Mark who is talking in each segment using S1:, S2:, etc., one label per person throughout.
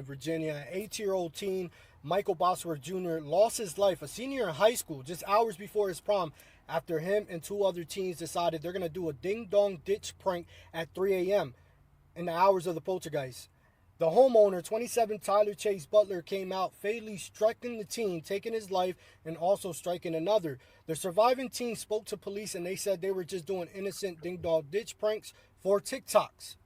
S1: Virginia, an 18-year-old teen, Michael Bosworth Jr., lost his life, a senior in high school, just hours before his prom, after him and two other teens decided they're going to do a ding-dong ditch prank at 3 a.m. in the hours of the poltergeist. The homeowner, 27 Tyler Chase Butler, came out fatally striking the teen, taking his life, and also striking another. The surviving teen spoke to police and they said they were just doing innocent ding-dong ditch pranks for TikToks.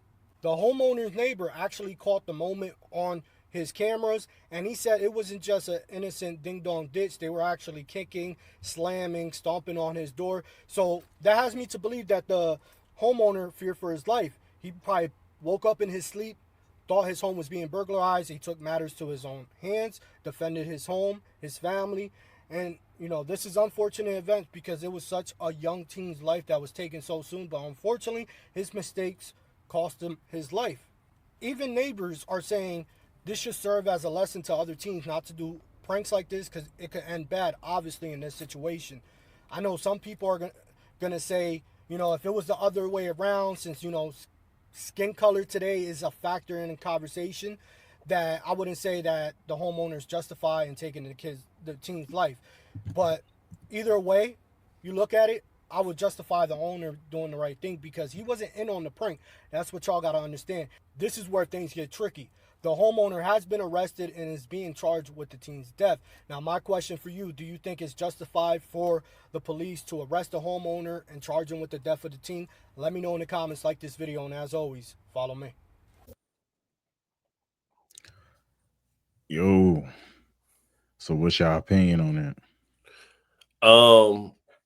S1: The homeowner's neighbor actually caught the moment on his cameras, and he said it wasn't just an innocent ding dong ditch. They were actually kicking, slamming, stomping on his door. So that has me to believe that the homeowner feared for his life. He probably woke up in his sleep, thought his home was being burglarized. He took matters to his own hands, defended his home, his family. And, this is unfortunate event because it was such a young teen's life that was taken so soon. But unfortunately, his mistakes cost him his life. Even neighbors are saying this should serve as a lesson to other teens not to do pranks like this because it could end bad, obviously, in this situation. I know some people are going to say, if it was the other way around, since, skin color today is a factor in the conversation, that I wouldn't say that the homeowners justify in taking the teen's life. But either way you look at it, I would justify the owner doing the right thing because he wasn't in on the prank. That's what y'all got to understand. This is where things get tricky. The homeowner has been arrested and is being charged with the teen's death. Now, my question for you, do you think it's justified for the police to arrest the homeowner and charge him with the death of the teen? Let me know in the comments, like this video, and as always, follow me.
S2: Yo, so what's your opinion on that?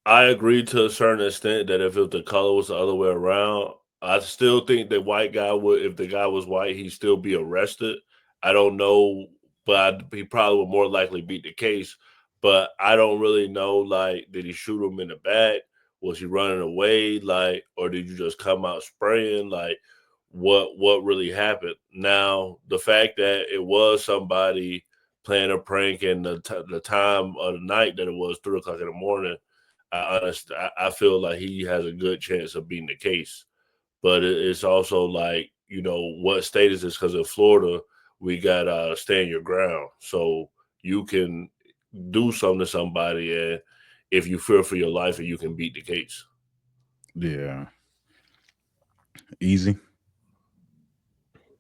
S3: I agree to a certain extent that if the color was the other way around, I still think the white guy would, if the guy was white, he'd still be arrested. I don't know, but he probably would more likely beat the case. But I don't really know, like, did he shoot him in the back? Was he running away? Like, or did you just come out spraying? Like, what really happened? Now, the fact that it was somebody playing a prank and the time of the night that it was 3 o'clock in the morning, I feel like he has a good chance of beating the case. But it's also like, what state is this? Because in Florida, we got stand your ground, so you can do something to somebody, and if you fear for your life, and you can beat the case.
S2: Yeah, easy.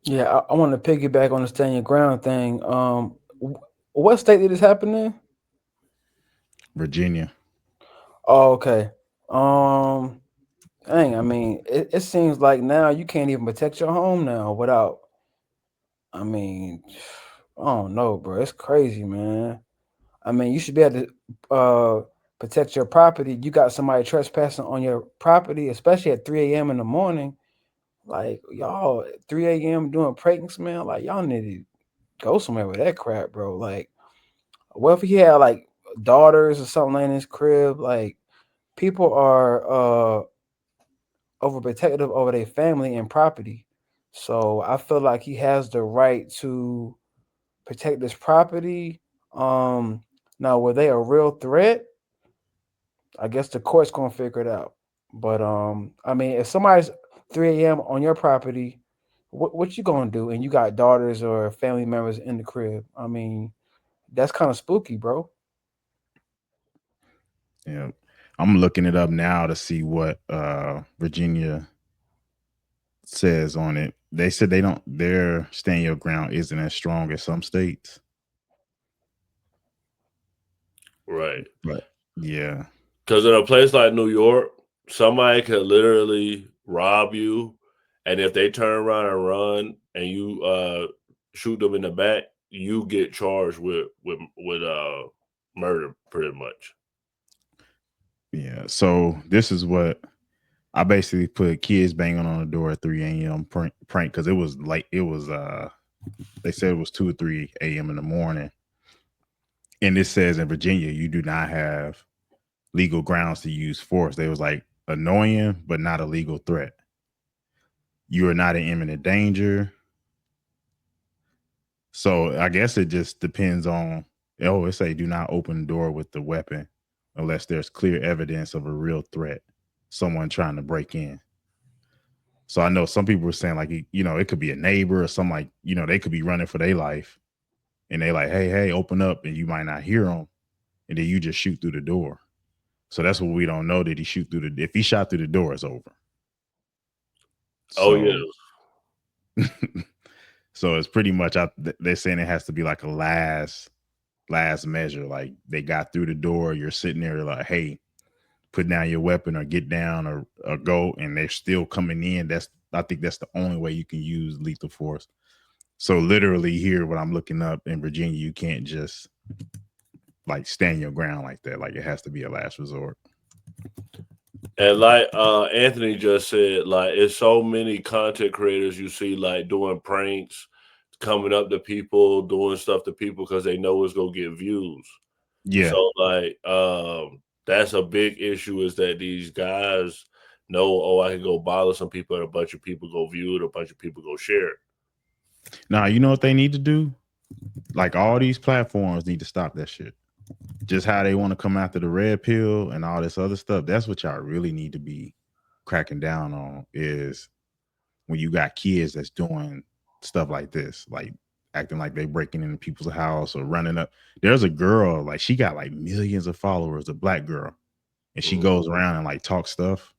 S4: Yeah, I want to piggyback on the stand your ground thing. What state did this happen in?
S2: Virginia.
S4: Oh, okay. Um, dang, I mean, it seems like now you can't even protect your home now without. I mean, I don't know, bro. It's crazy, man. I mean, you should be able to protect your property. You got somebody trespassing on your property, especially at 3 a.m. in the morning. Like y'all, at 3 a.m. doing pranks, man. Like y'all need to go somewhere with that crap, bro. Like, what if he had like daughters or something like in his crib? Like, people are overprotective over their family and property. So I feel like he has the right to protect this property. Now were they a real threat? I guess the court's gonna figure it out. But I mean, if somebody's 3 a.m. on your property, what you gonna do? And you got daughters or family members in the crib. I mean, that's kind of spooky, bro.
S2: Yeah, I'm looking it up now to see what Virginia says on it. They said their stand your ground isn't as strong as some states.
S3: Right.
S2: But yeah,
S3: Because in a place like New York, somebody could literally rob you, and if they turn around and run, and you shoot them in the back, you get charged with murder, pretty much.
S2: yeah. So this is what I basically put: kids banging on the door at 3 a.m. prank because it was like it was they said it was 2 or 3 a.m. in the morning, and it says in Virginia you do not have legal grounds to use force. They was like annoying but not a legal threat. You are not in imminent danger. So I guess it just depends on. Oh, it say do not open the door with the weapon unless there's clear evidence of a real threat, someone trying to break in. So I know some people were saying like, it could be a neighbor or something like, they could be running for their life and they like, hey, open up, and you might not hear them. And then you just shoot through the door. So that's what we don't know. Did he shoot through if he shot through the door, it's over.
S3: Oh,
S2: So,
S3: yeah.
S2: so it's pretty much, they're saying it has to be like a last measure. Like they got through the door. You're sitting there like, hey, put down your weapon or get down or go. And they're still coming in. I think that's the only way you can use lethal force. So literally here, what I'm looking up in Virginia, you can't just like stand your ground like that. Like it has to be a last resort.
S3: And like Anthony just said, like it's so many content creators you see like doing pranks, coming up to people, doing stuff to people because they know it's gonna get views.
S2: Yeah.
S3: So like that's a big issue, is that these guys know, oh, I can go bother some people and a bunch of people go view it, a bunch of people go share it.
S2: Now, you know what they need to do? Like all these platforms need to stop that shit. Just how they want to come after the red pill and all this other stuff. That's what y'all really need to be cracking down on, is when you got kids that's doing stuff like this, like acting like they breaking into people's house or running up. There's a girl, like she got like millions of followers, a black girl, and she goes around and like talk stuff.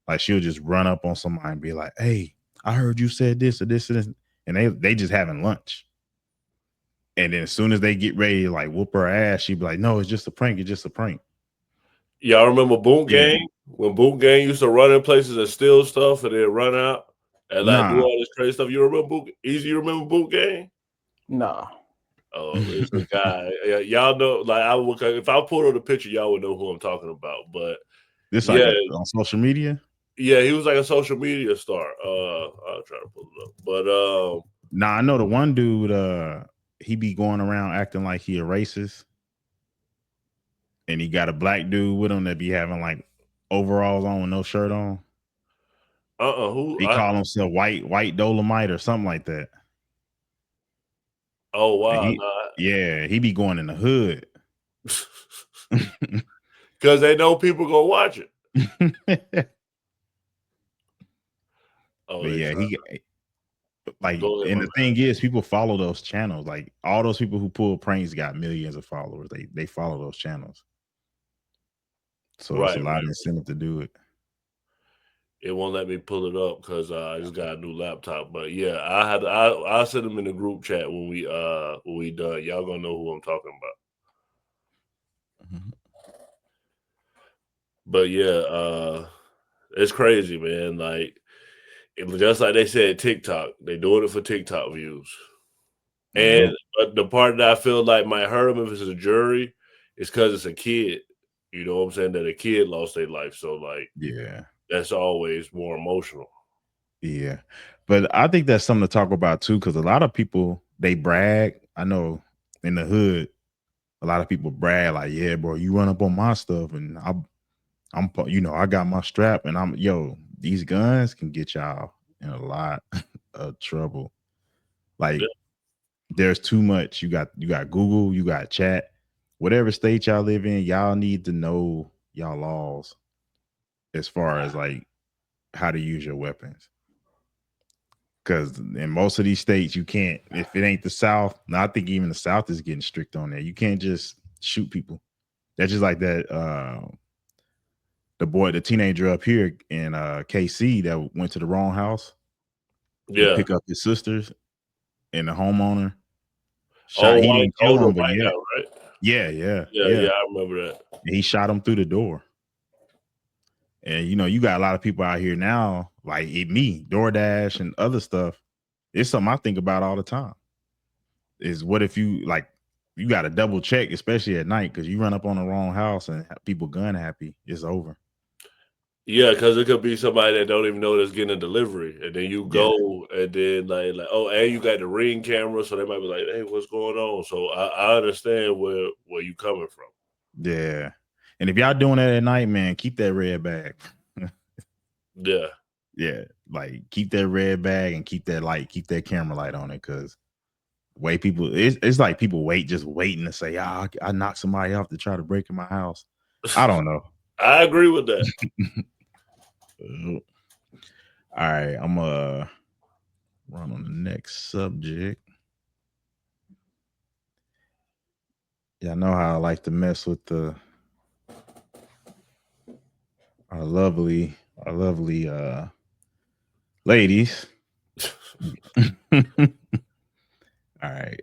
S2: Like she'll just run up on somebody and be like, hey, I heard you said this or this and this. And they just having lunch. And then as soon as they get ready to like whoop her ass, she'd be like, no, it's just a prank. It's just a prank.
S3: Y'all remember Boot
S2: Yeah.
S3: Gang? When Boot Gang used to run in places and steal stuff and then run out and like do all this crazy stuff. You remember Boot? Easy, you remember Boot Gang?
S4: Nah.
S3: Oh, it's a guy. Y'all know, like if I pulled up the picture, y'all would know who I'm talking about. But
S2: this like on social media.
S3: Yeah, he was like a social media star. I'll try to pull it up. But
S2: I know the one dude, he be going around acting like he a racist. And he got a black dude with him that be having like overalls on with no shirt on.
S3: Who?
S2: He call himself white Dolomite or something like that.
S3: Oh wow!
S2: He be going in the hood
S3: because they know people gonna watch it.
S2: But yeah, he like, and the thing is, people follow those channels. Like all those people who pull pranks got millions of followers. They follow those channels. So it's a lot of incentive to do it.
S3: It won't let me pull it up because I just got a new laptop. But yeah, I'll send them in the group chat when we done. Y'all gonna know who I'm talking about. Mm-hmm. But yeah, it's crazy, man. Like just like they said, TikTok, they doing it for TikTok views. And the part that I feel like might hurt them if it's a jury is because it's a kid. You know what I'm saying? That a kid lost their life. So like,
S2: yeah,
S3: that's always more emotional.
S2: Yeah. But I think that's something to talk about too, because a lot of people, they brag. I know in the hood, a lot of people brag like, yeah, bro, you run up on my stuff and I'm I got my strap and these guns can get y'all in a lot of trouble. Like there's too much. You got Google, you got chat, whatever state y'all live in, y'all need to know y'all laws as far as like how to use your weapons. Because in most of these states, you can't, if it ain't the South. Now I think even the South is getting strict on that. You can't just shoot people. That's just like that. The teenager up here in KC that went to the wrong house.
S3: Yeah.
S2: Pick up his sisters, and the homeowner
S3: shot.
S2: He didn't kill him, but
S3: right?
S2: Yeah.
S3: I remember that.
S2: And he shot him through the door. And you got a lot of people out here now, like me, DoorDash and other stuff. It's something I think about all the time. Is what if you got to double check, especially at night, because you run up on the wrong house and people gun happy, it's over.
S3: Yeah, because it could be somebody that don't even know that's getting a delivery, and then you go and then like oh, and you got the Ring camera, so they might be like, hey, what's going on? So I understand where you coming from.
S2: Yeah, and if y'all doing that at night, man, keep that red bag. Yeah, like keep that red bag and keep that light, keep that camera light on it, because way people, it's like people just waiting to say, I knocked somebody off to try to break in my house. I don't know.
S3: I agree with that.
S2: All right, I'm gonna run on the next subject. Yeah, I know how I like to mess with our lovely ladies. All right.